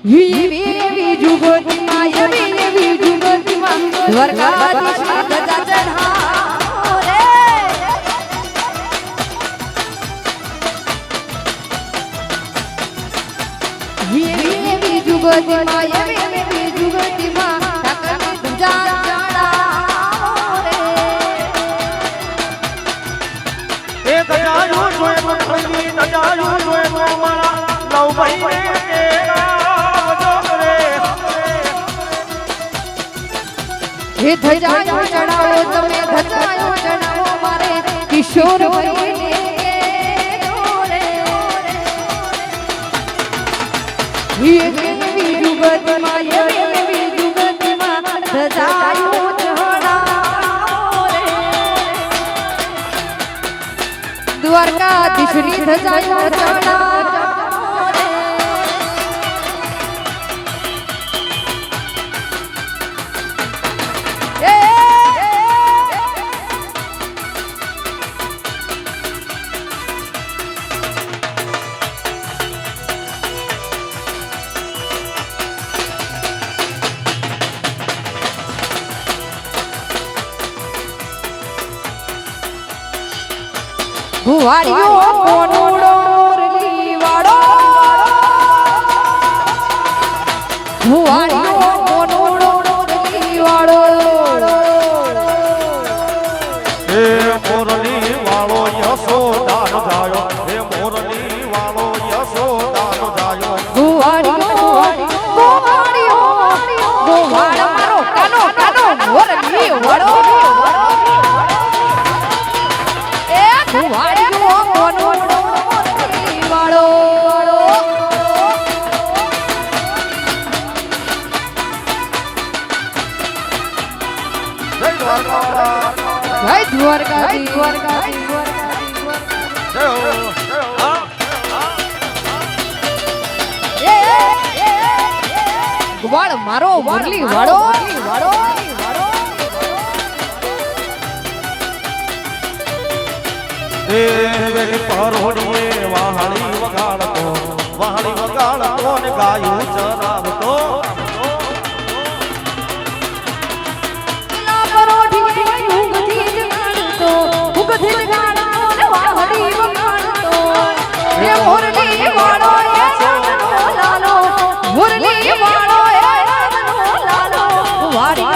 એવી જુગતી માં એવી જુગતી માં દ્વારકાધીશ ગજા ચઢાવો રે એવી જુગતી માં એવી જુગતી માં ઠાકરની ધજા ચઢાવો રે એ ગજાયો જોય મનની નજાયો જોય મારા નવ મહિને હે ધજાયો ચડાવો તમે ધજાયો ચડાવો મારે કિશોર ભાઈને દોરે એવી જુગતમાં એવી જુગતમાં ધજાયો ચડાવો રે દ્વારકાધીશની ધજાયો ચડાવો ભુવાડીઓ કોનુડો મુરલી વાળો ભુવાડીઓ કોનુડો મુરલી વાળો હે મોરલી વાળો યશોદાન જાયો હે મોરલી વાળો યશોદાન જાયો ભુવાડીઓ ભુવાડ મારો કાનો કાનો મોરલી વાળો ભુવાડીઓ કોનુડો મુરલી વાળો જય દ્વારકાધીશ જય દ્વારકાધીશ જય હો વાળ મારો મુરલી વાળો એ વેલી પરોડીએ વાહણી વગાડતો ને ગાયું ચરાવતો ના પરોઠી ઉગથી જ ગાડતો ઉગથી જ ગાડતો ને વાહડી વગાડતો હે મુરલી વાળો એ રામનો લાલો મુરલી વાળો એ રામનો લાલો વાડીઓ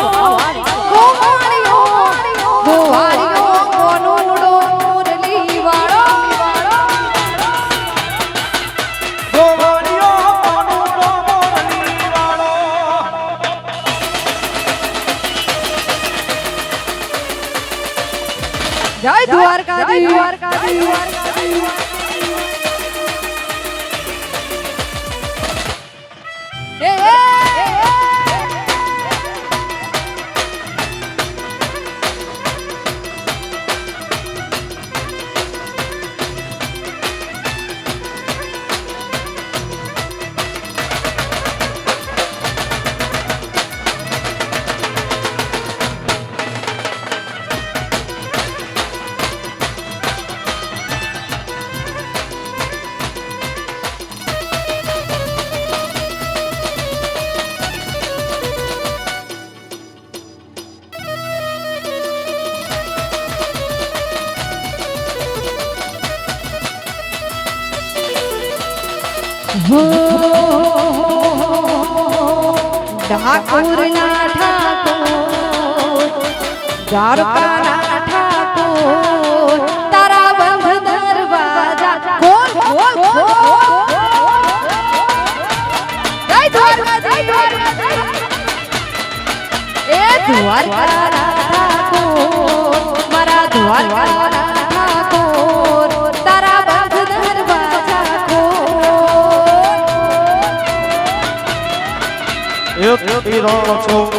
ગોવાડીઓ કોનુડો મુરલી વાળો ગોવાળીઓ કોનુડો મુરલી વાળો જય દ્વારકાધીશ ઠાકોર ના ઠાકોર દ્વારકાના ઠાકોર તારા બંધ દરવાજા ખોલ ખોલ ખોલ જય દ્વારકા એ દ્વારકાના ઠાકોર મારા દ્વારકાના ઠાકોર તારા બંધ દરવાજા એક તીરણ ચોર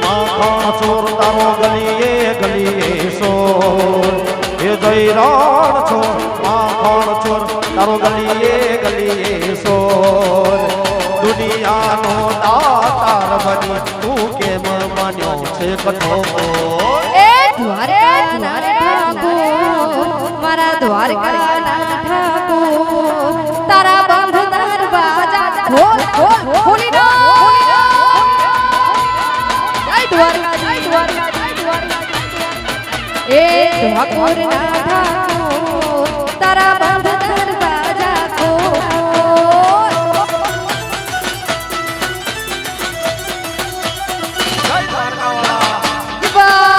માખણ ચોર તારો ગલીએ ગલીએ સોર એ જયરણ ચોર માખણ ચોર તારો ગલીએ ગલીએ સોર દુનિયાનો દાતાર બની તું કેમ માન્યો છે કઠોર એ દ્વારકાના ઠાકોર મારા દ્વારકાના ઠાકોર તારા બંધ દરવાજા ખોલ ખોલ ખોલી ઠાકોર ના ઠાકોર તારા બંધ દરવાજા ખોલ જય દ્વારકાવાળા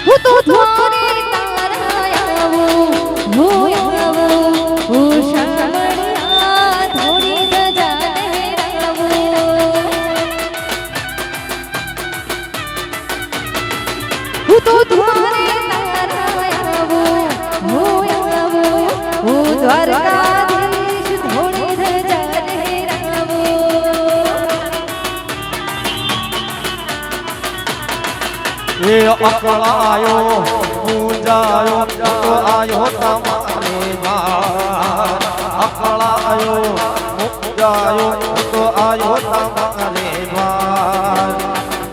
હું તો દ્વારે તારા આવું હું આવું હું શામળિયા થોડી ધજા લહેરાવું હું તો દ્વારે તારા આવું હું આવું હું દ્વારકાધીશ થોડી ધજા લહેરાવું એ અકળાયો પૂજાયો તો આયો તમારે દ્વાર અકળાયો પૂજાયો તો આયો તમારે દ્વાર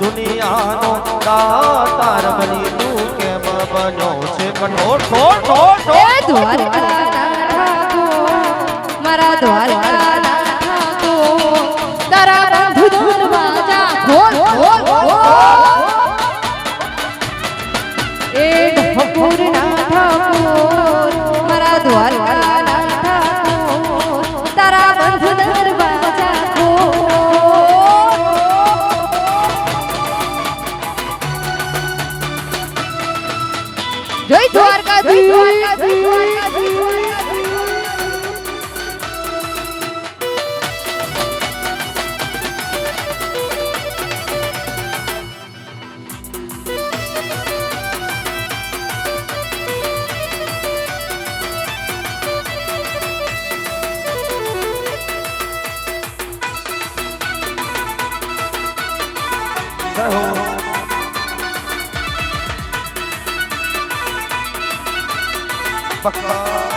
દુનિયાનો દાતાર બની તું કેમ બન્યો છે કઠોર ઠોર ઠોર એ દ્વારકાના ઠાકોર મારા દ્વારકાના ઠાકોર તારા બંધ દરવાજા ખોલ ખોલ ખોલ એ ઠાકોરના ઠાકોર મારા દ્વારકાના ઠાકોર તારા બંધ દરવાજા ખોલ જય દ્વારકાધીશ જય હો પક્કા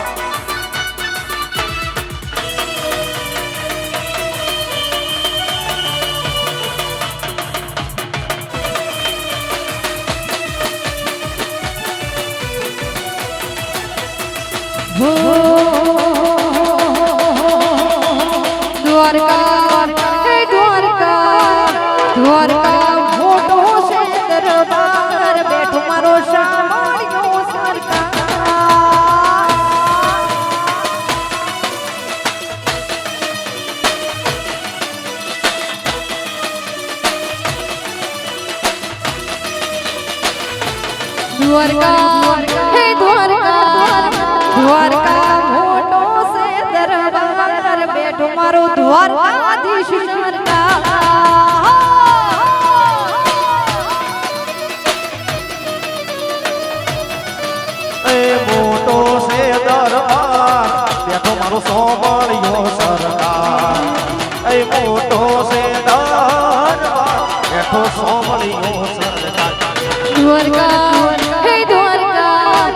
દ્વારકા હે દ્વારકા દ્વારકા મોટો છે દરબાર બેઠો મારો શામળિયો સરકાર દ્વારકા હે દ્વારકા દ્વારકા મોટો છે દરબાર બેઠો મારો દ્વારકાધીશ સરકાર એ મોટો છે દરબાર બેઠો મારો સોમળિયો સરકાર એ મોટો છે દરબાર બેઠો સોમળિયો સરકાર દ્વારકા હે દ્વારકા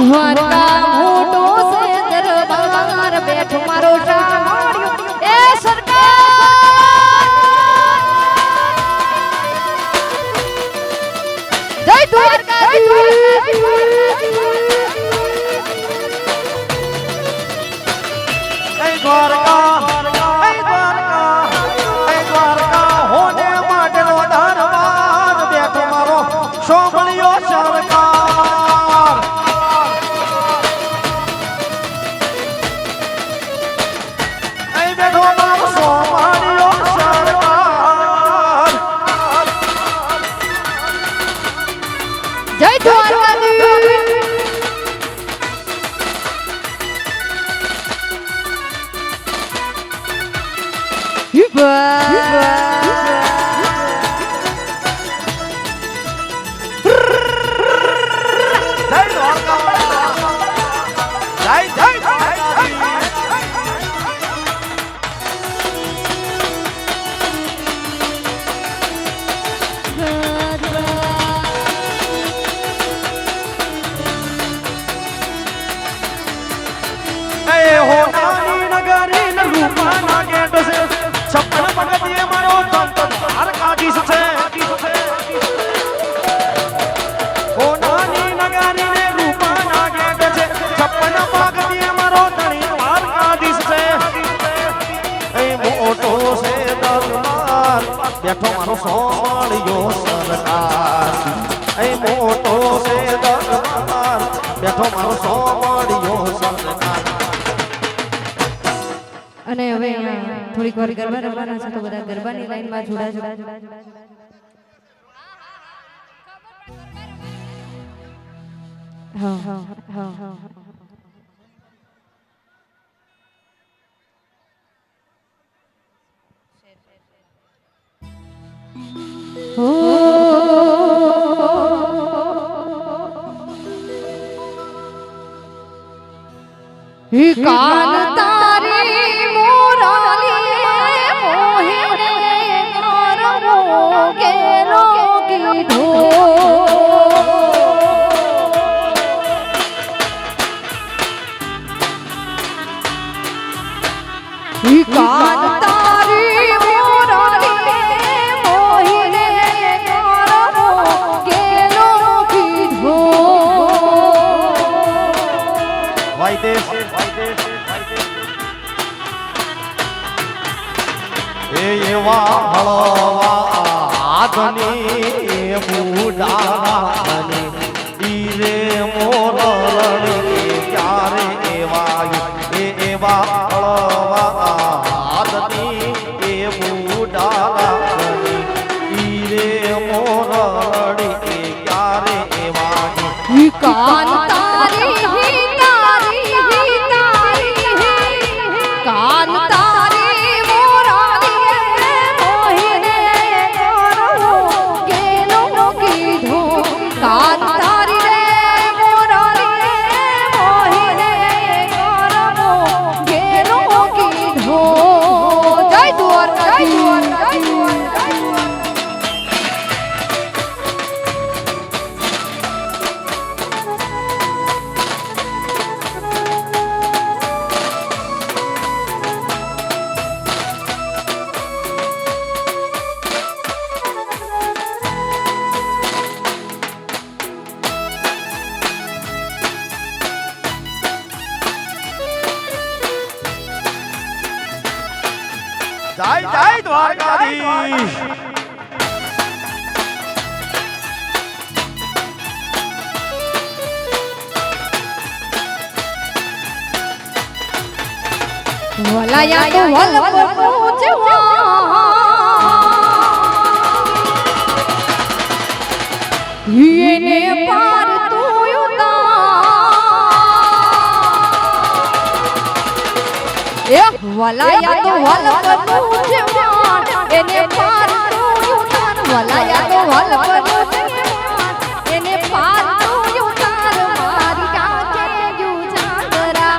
દ્વારકા મોટો છે દરબાર બેઠો મારો શામળિયો એ સરકાર જય દ્વારકાધીશ એ દ્વારકા એ દ્વારકા એ દ્વારકા હોને માટેનો દરબાર બેઠો મારો સોમળિયો સરકાર બેઠો મારો સોમળિયો સરકાર એ મોટો છે દરબાર બેઠો મારો સોમળિયો સરકાર. અને હવે થોડીક વાર ગરબા રમવાના છે તો બધા ગરબાની લાઈનમાં જોડા. હા. કાન તારી મોરાલી મોહિને કરવો કેલો કીધો કાન તારી મોરાલી મોહિને કરવો કેલો કીધો વાયદેશ એવા હળવા આધની બુડાની ઈરે મોરણી ક્યારે એવા હળવા આધની બુડાની ઈરે મોરણી ક્યારે એવા કાન તારી કાન તારી મોરાલી મોહિને કરવો કેલો કીધો કાન તારી રે મોરાલી મોહિને કરવો કેલો કીધો જય દ્વારકાધીશ. જય દ્વારકાધીશ. વલાયા તો વલ પહોંચવા એને પાર તો એ વલાયા તો વલ પહોંચવા એને પાર તો વલાયા તો વલ પહોંચવા એને પાર તો મારી કાકે યુજાગરા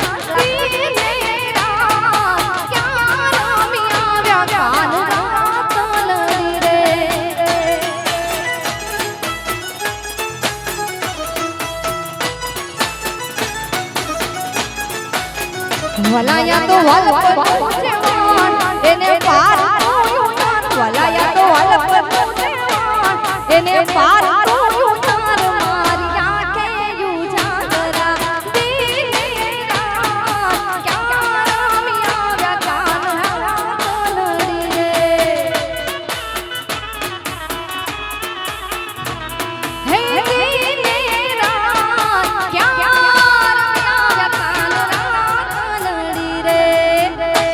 વલાયા તો વલ પહોંચવા એને પાર વલાયા તો વલ પહોંચવા એને પાર મારી આંખે યુજાગરા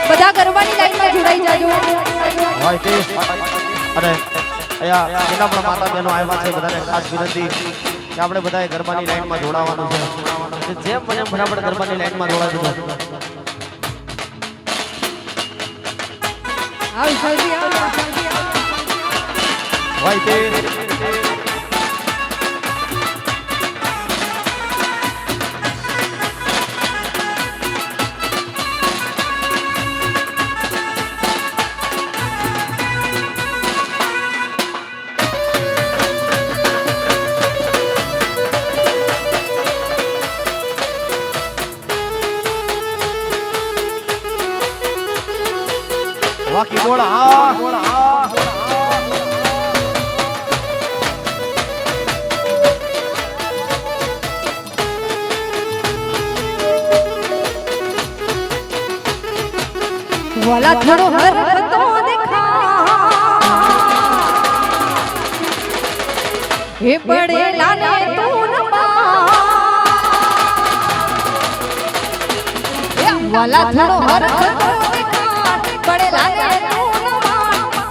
બધા ગરબાની લાઈનમાં જોડાઈ જાજો. વાયદેશ અને અહીંયા જેના પણ માતા બહેનો આવ્યા છે બધાને ખાસ વિનંતી કે આપણે બધાએ ગરબાની લાઈનમાં જોડાવાનું છે. જેમ બને ફટાફટ ગરબાની લાઈનમાં જોડાજો. વાયદેશ વાકી બોલા वाला थोड़ो हर तो देखा હે પડેલા ને તું વાલા થોડો હરખ પડેલા ને તું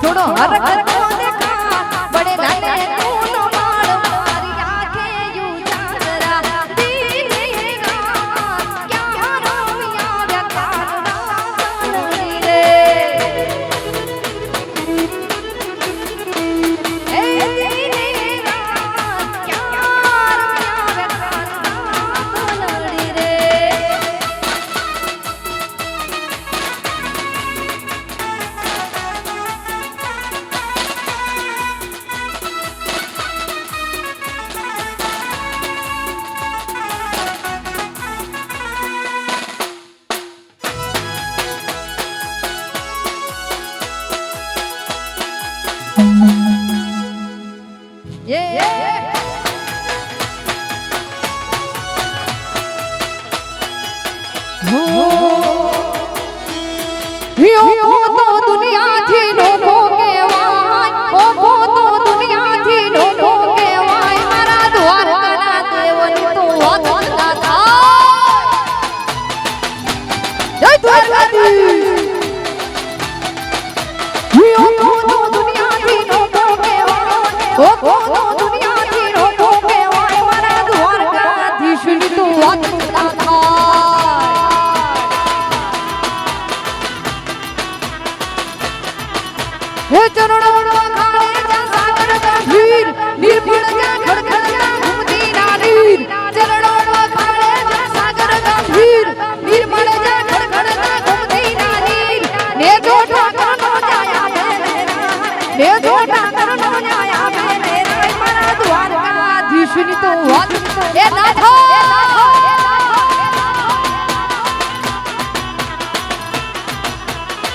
થોડો હરખ પડેલા ને તું મારી આંખે યુ ચાંદરા દીનેગા ક્યાં રોમિયા વ્યકારા રે એ દીનેગા ક્યાં રોમિયા વ્યકારા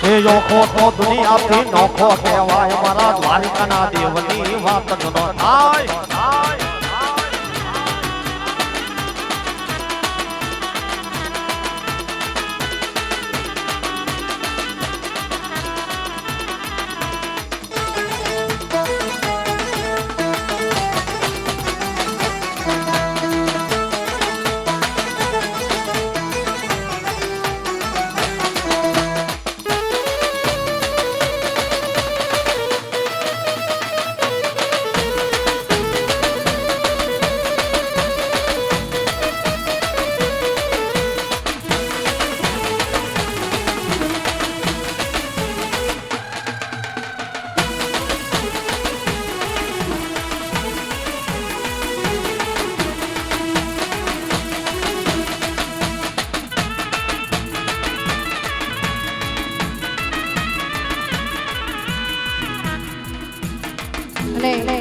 રે ખોટો દુનિયાથી નોખો કહેવાય મારા દ્વારિકાના દેવની વાત ન થાય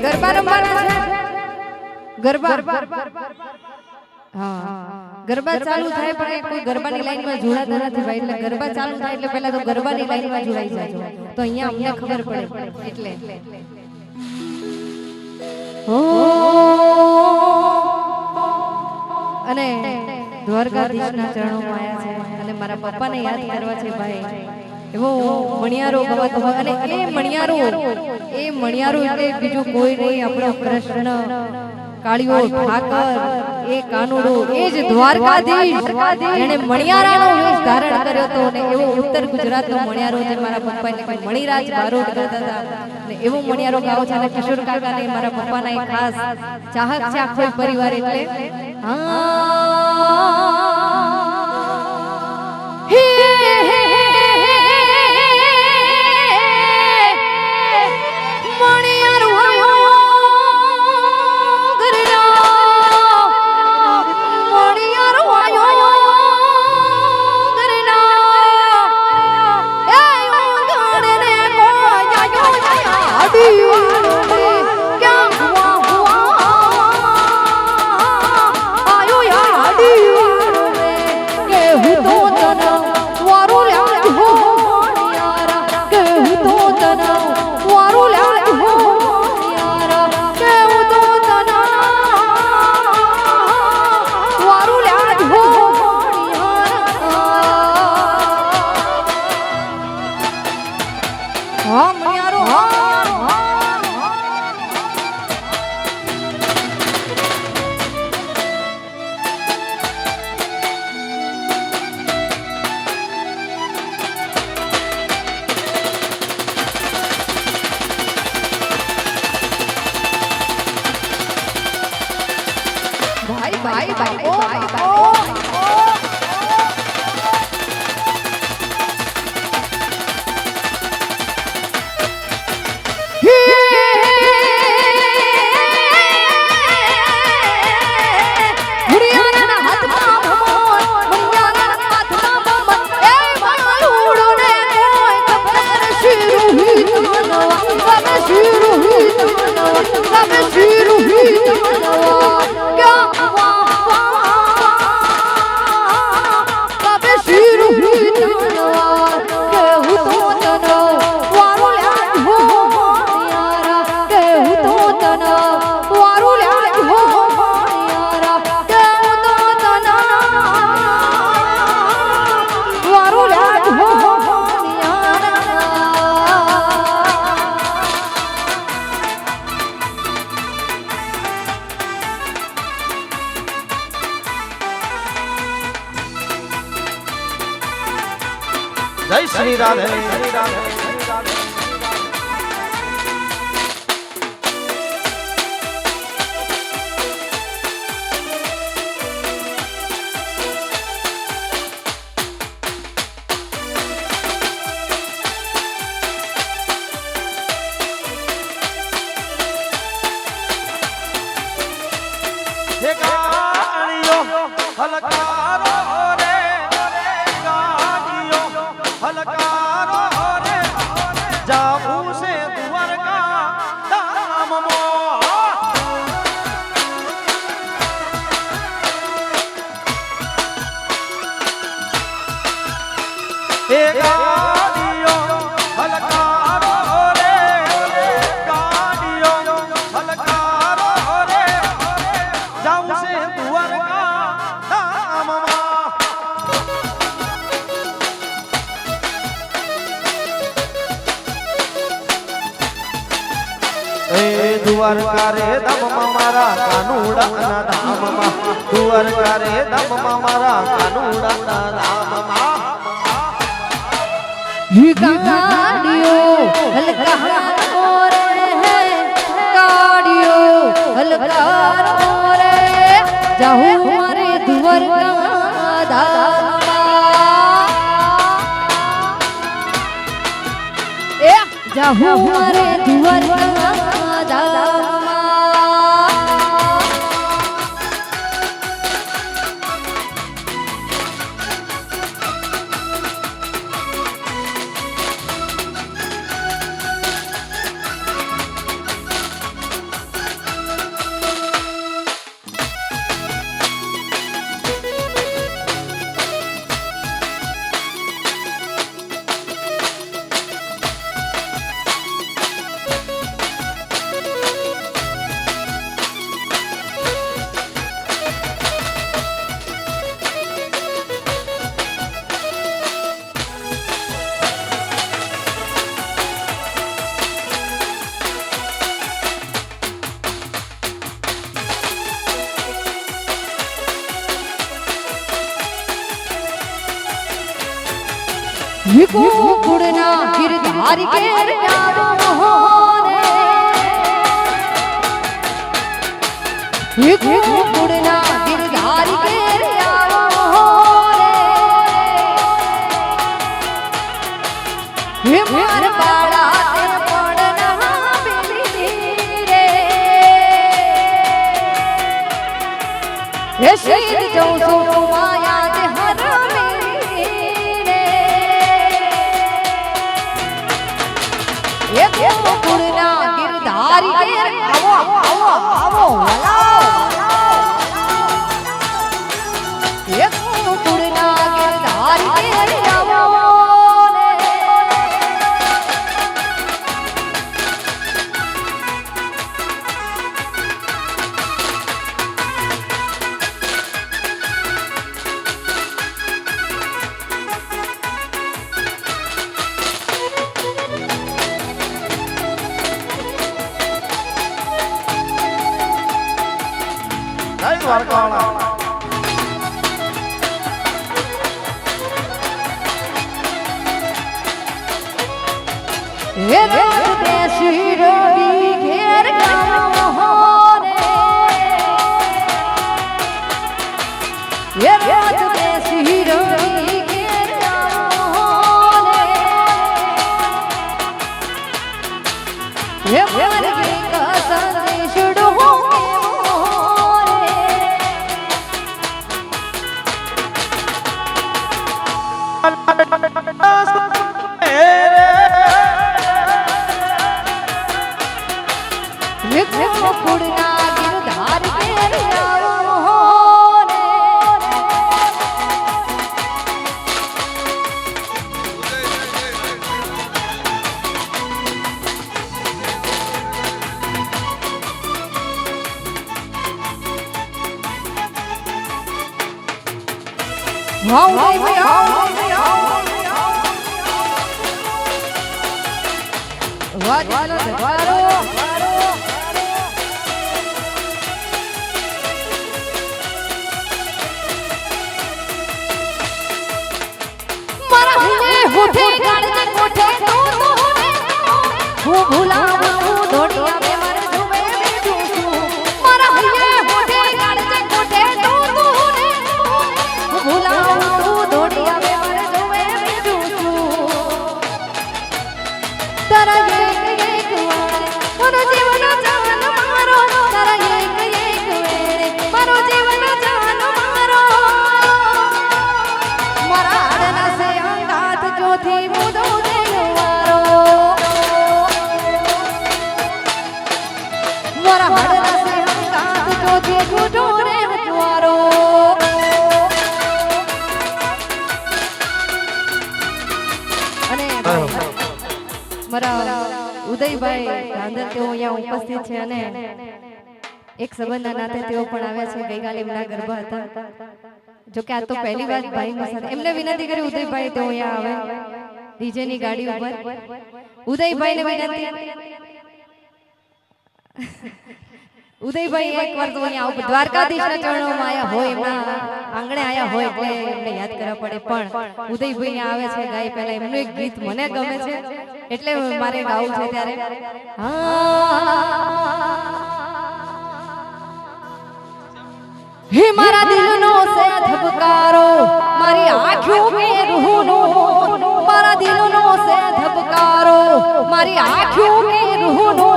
ગરબા રમવાના છે ગરબા હા ગરબા ચાલુ થાય પણ કોઈ ગરબાની લાઈનમાં જોડાતા નથી ભાઈ એટલે ગરબા ચાલુ થાય એટલે પહેલા તો ગરબાની લાઈનમાં જોડાઈ જાજો તો અહીંયા અમને ખબર પડે એટલે અને દ્વારકાધીશના ચરણોમાં આવ્યા છે અને મારા પપ્પાને યાદ કરવા છે ભાઈ એવો મણિયારો ગવાતો હોય અને એ મણિયારો એટલે બીજું કોઈ નહીં આપણો કૃષ્ણ કાળિયો ઠાકર એ કાનુડો એ જ દ્વારકાધીશ જેણે મણિયારાનો વેશ ધારણ કર્યો હતો અને એવો ઉત્તર ગુજરાતનો મણિયારો જે મારા પપ્પા એટલે મણિરાજ બારોટ કરતા હતા અને એવો મણિયારો ગાવો છે અને કિશોર કાકાને મારા પપ્પાના એક ખાસ ચાહક છે આખો પરિવાર એટલે ભાઈ બાપો જય શ્રી રાધે હલકારો રે ગાડીઓ હલકારો રે જાવું છે દ્વારકા ધામમાં એ ગાડીઓ હલકારો રે ગાડીઓ હલકારો રે જાવું છે દ્વારકા ધામમાં એ દ્વારકા રે ધામમાં મારા કાનુડાના ધામમાં દ્વારકા રે ધામમાં મારા કાનુડાના ધામમાં ગાડીઓ હલકારો રે ગાડીઓ હલકારો રે જાહુ મારે દ્વારકા ધામમાં એ જાહુ મારે દ્વારકા ધામમાં ગોકુળના ગિરધારી કેર જાવો રે ગોકુળના ગિરધારી કેર જાવો રે હે માર બાળા તે પડના બેલી રે હે શીર જઉં છું માયા તે હરમી રે એ ગોકુળના ગિરધારી કેર આવો આવો આવો એ ગોકુળના ગિરધારી કેર આવો જય દ્વારકાવાળા હે રાત બેસી રવિ ઘેર ગામો રે હે મારી સંદેશડો કુડના ગિરધાર કેર આવો રે ઉદયભાઈ ધાંધર તેઓ અહીંયા ઉપસ્થિત છે અને એક સંબંધના નાતે તેઓ પણ આવ્યા છે. ગઈકાલે એમના ગરબા હતા. જો કે આ તો પહેલી વાર ભાઈની સાથે એમને વિનંતી કરી ઉદયભાઈ તેઓ અહીંયા આવે ડીજે ની ગાડી ઉપર. ઉદયભાઈને વિનંતી ઉદયભાઈ એકવાર તો અહીંયા આવો દ્વારકાધીશના ચરણોમાં આયા હોય એમના આંગણે આયા હોય એટલે એમને યાદ કરવા પડે. પણ ઉદયભાઈ આવે છે ગાય પહેલા એમનું એક ગીત મને ગમે છે એટલે મારે ગાવું છે ત્યારે હે મારા દિલનો સે ધબકારો મારી આંખો કે રૂહનો મારા દિલનો સે ધબકારો મારી આંખો કે રૂહનો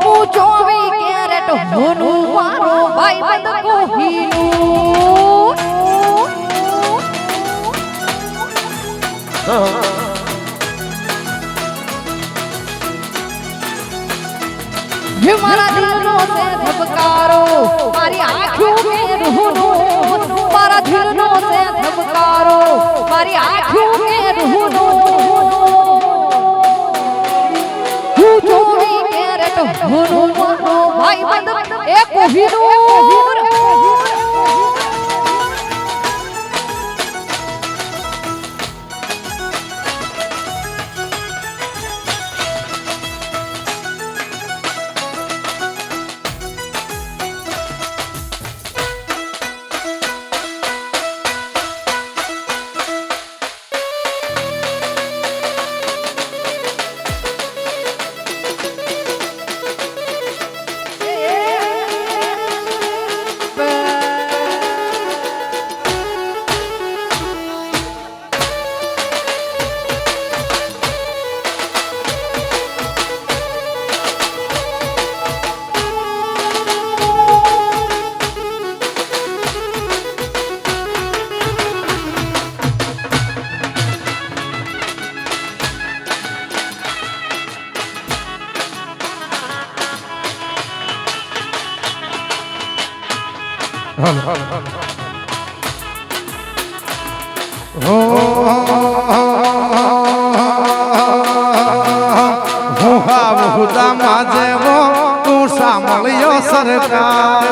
હું 24 કેરેટ હોનું મારો ભાઈ બંધ કોહીનું હે મારા દિલનો સે ધબકારો મારી આંખો કે રૂહનો મારા દિલનો સે ધબકારો મારી આંખો કે રૂહનો હું 24 કેરેટ હોનું મારો ભાઈ બંધ એ કોહીનૂર જેવો તું સાંભળ્યો સરકાર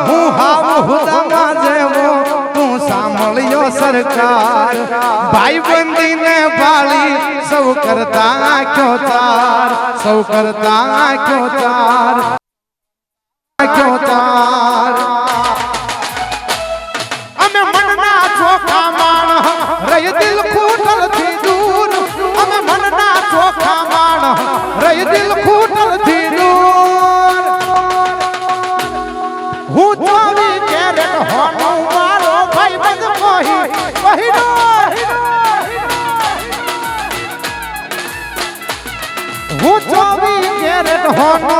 હું હાવ હુદામાં જેવો તું સાંભળ્યો સરકાર ભાઈ બંધીને ભાળી સૌ કરતા ક્યો તાર સૌ કરતા ક્યો તાર અમે મનના ચોખા માણ રહી દિલ ખૂટલ થી દૂર અમે મનના ચોખા માણ રહી દિલ ખૂટલ થી દૂર હું 24 કેરેટ હોનું મારો ભાઈ બંધ કોઈ બહિનો હું 24 કેરેટ હોનો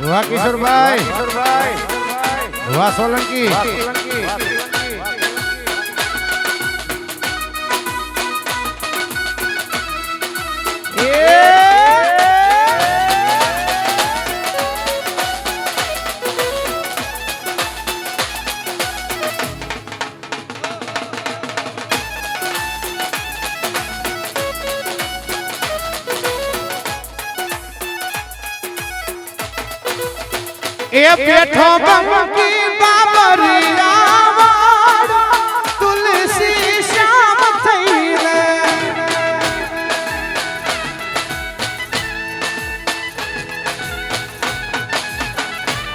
વાહ કિશોરભાઈ વાહ સોલંકી એ બેઠો બંકી બાબરિયા વાડ તુલસી શ્યામ થઈ રે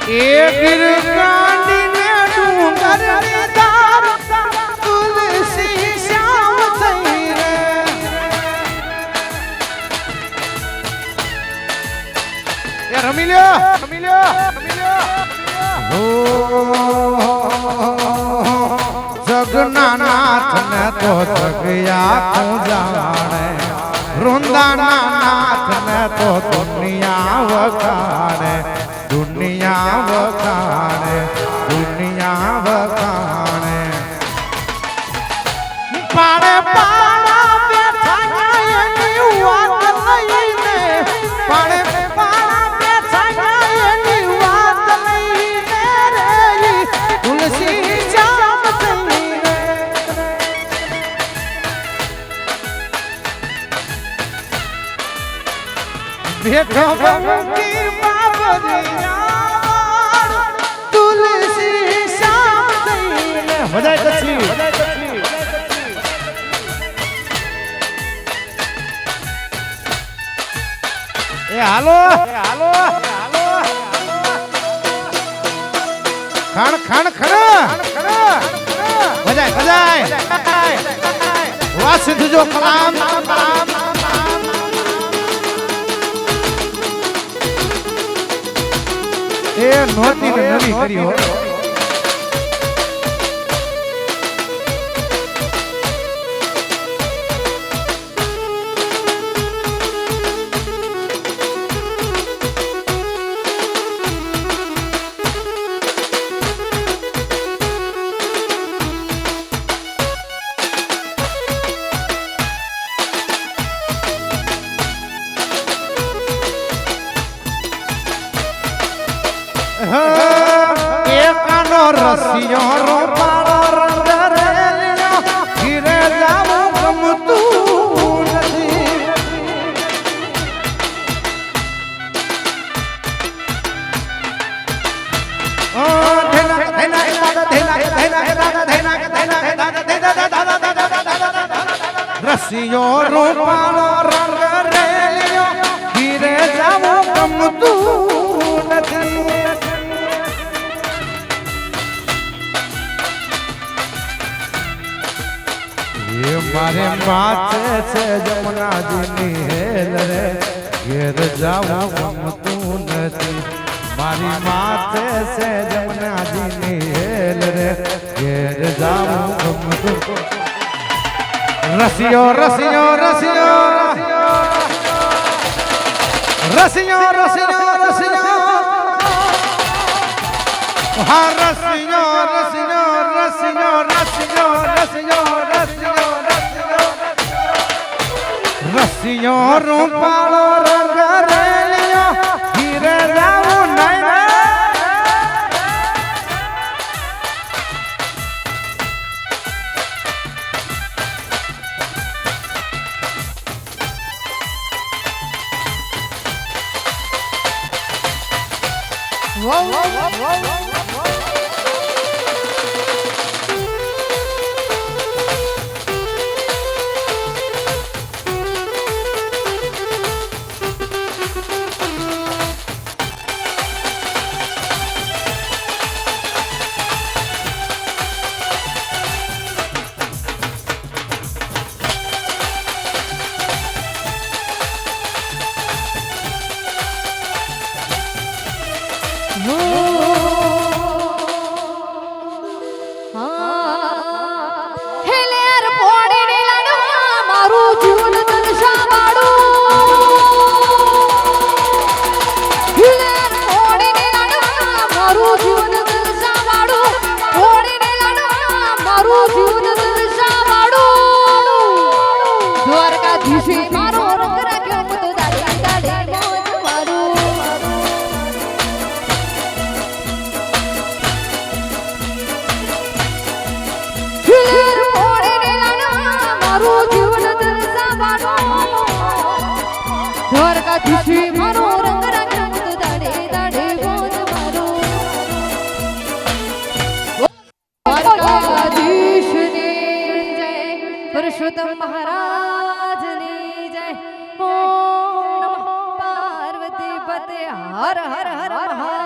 એ ગિરકાંડી ને ડુંગર દાર તુલસી શ્યામ થઈ રે એ રમી લ્યો જગન્નાથ ને તો જગયા તું જાણે વૃંદાનાથ ને તો દુનિયા વખાણે દુનિયા વખાણે દુનિયા વખાણે પાડે પાડા બેઠા એની વાત લઈને પાડે પાડા બેઠા એની વાત લઈને રે તુલસી શ્યામ થઈ રે બેઠો બંકી બાબરિયા તુલસી શ્યામ થઈ રે બધાય કચ્છી એ હાલો ખણ ખણ ખણ બજાય વાહ સિદ્ધ જો કલામ એ નોતી ને નવી કરી હો એકાનો રસિયો રૂપાળો રંગ રેલિયો ઘીરે જાવું ગમતું નથી રસિયો રૂપાળો રંગ રેલિયો ઘીરે જાવું ગમતું નથી મારે માથે છે જમનાજીની હેલ રે ઘેર જાવું ગમતું નથી મારી માથે છે જમનાજીની હેલ રે ઘેર જાવું ગમતું રસિયો રસિયો રસિયો રસિયો રસિયો રસિયો હા રસિયો રસિયો રસિયો રસિયો રસિયો રસિયો રસિયો રૂપાળો રંગ રેલિયો ઘીરે જાવું નહીં દ્વારકાધીશ મારો રંગ રાખ્યો તો દાડે દાડે મોજ મારો દ્વારકાધીશની જય પુરુષોત્તમ મહારાજની જય ઓમ નમઃ પાર્વતી પતે હર હર હર મહાદેવ